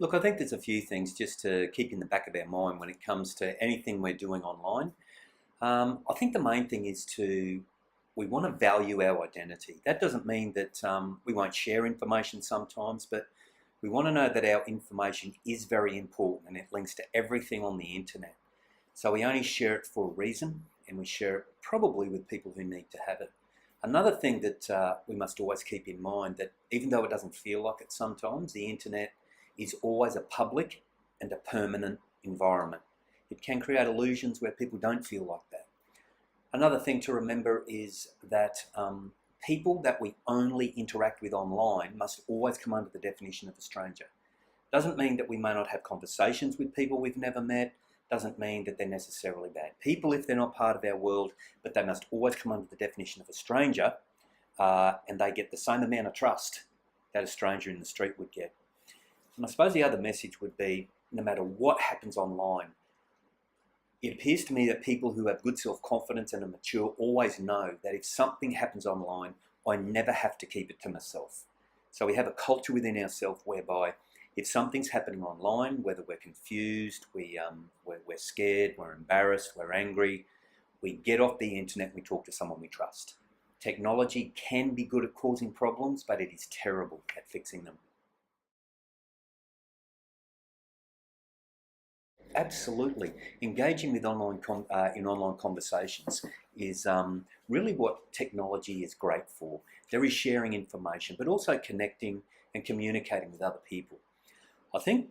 Look, I think there's a few things just to keep in the back of our mind when it comes to anything we're doing online. I think the main thing is we want to value our identity. That doesn't mean that we won't share information sometimes, but we want to know that our information is very important and it links to everything on the internet. So we only share it for a reason, and we share it probably with people who need to have it. Another thing that we must always keep in mind, that even though it doesn't feel like it sometimes, the internet is always a public and a permanent environment. It can create illusions where people don't feel like that. Another thing to remember is that people that we only interact with online must always come under the definition of a stranger. Doesn't mean that we may not have conversations with people we've never met, doesn't mean that they're necessarily bad people if they're not part of our world, but they must always come under the definition of a stranger, and they get the same amount of trust that a stranger in the street would get. And I suppose the other message would be, no matter what happens online, it appears to me that people who have good self-confidence and are mature always know that if something happens online, I never have to keep it to myself. So we have a culture within ourselves whereby if something's happening online, whether we're confused, we're scared, we're embarrassed, we're angry, we get off the internet and we talk to someone we trust. Technology can be good at causing problems, but it is terrible at fixing them. Absolutely. Engaging with online conversations is really what technology is great for. There is sharing information, but also connecting and communicating with other people. I think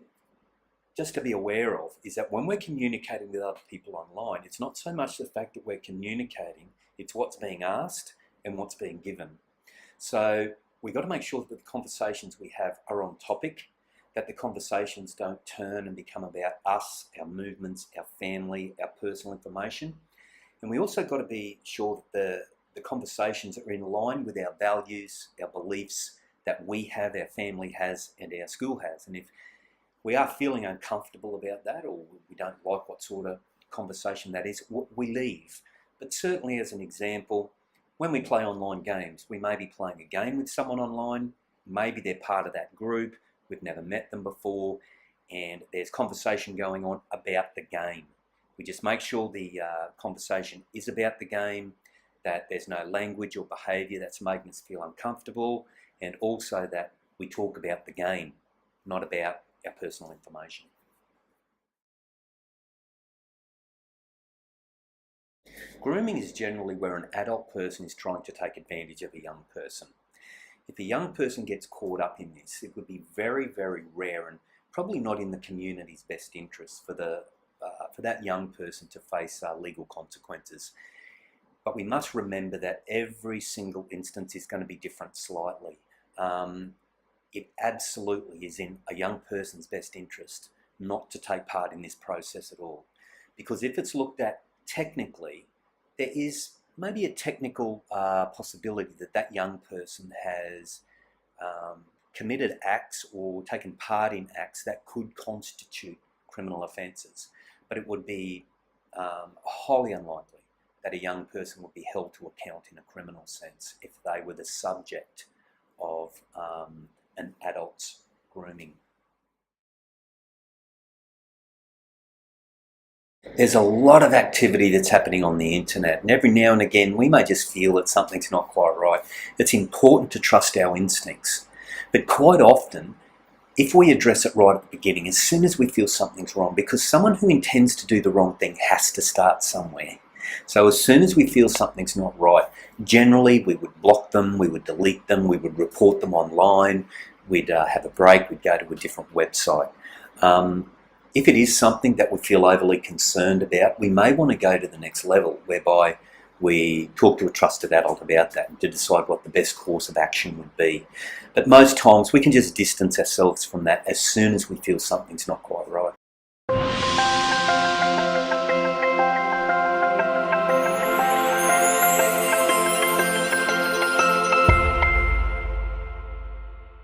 just to be aware of is that when we're communicating with other people online, it's not so much the fact that we're communicating, it's what's being asked and what's being given. So we've got to make sure that the conversations we have are on topic, that the conversations don't turn and become about us, our movements, our family, our personal information. And we also got to be sure that the conversations are in line with our values, our beliefs that we have, our family has, and our school has. And if we are feeling uncomfortable about that, or we don't like what sort of conversation that is, we leave. But certainly, as an example, when we play online games, we may be playing a game with someone online, maybe they're part of that group, we've never met them before, and there's conversation going on about the game. We just make sure the conversation is about the game, that there's no language or behaviour that's making us feel uncomfortable, and also that we talk about the game, not about our personal information. Grooming is generally where an adult person is trying to take advantage of a young person. If a young person gets caught up in this, it would be very, very rare and probably not in the community's best interest for that young person to face legal consequences. But we must remember that every single instance is going to be different slightly. It absolutely is in a young person's best interest not to take part in this process at all. Because if it's looked at technically, there is maybe a technical possibility that that young person has committed acts or taken part in acts that could constitute criminal offences. But it would be highly unlikely that a young person would be held to account in a criminal sense if they were the subject of an adult's grooming. There's a lot of activity that's happening on the internet, and every now and again we may just feel that something's not quite right. It's important to trust our instincts, but quite often, if we address it right at the beginning, as soon as we feel something's wrong, because someone who intends to do the wrong thing has to start somewhere. So as soon as we feel something's not right, generally we would block them, we would delete them, we would report them online, we'd have a break, we'd go to a different website. If it is something that we feel overly concerned about, we may want to go to the next level, whereby we talk to a trusted adult about that and to decide what the best course of action would be. But most times we can just distance ourselves from that as soon as we feel something's not quite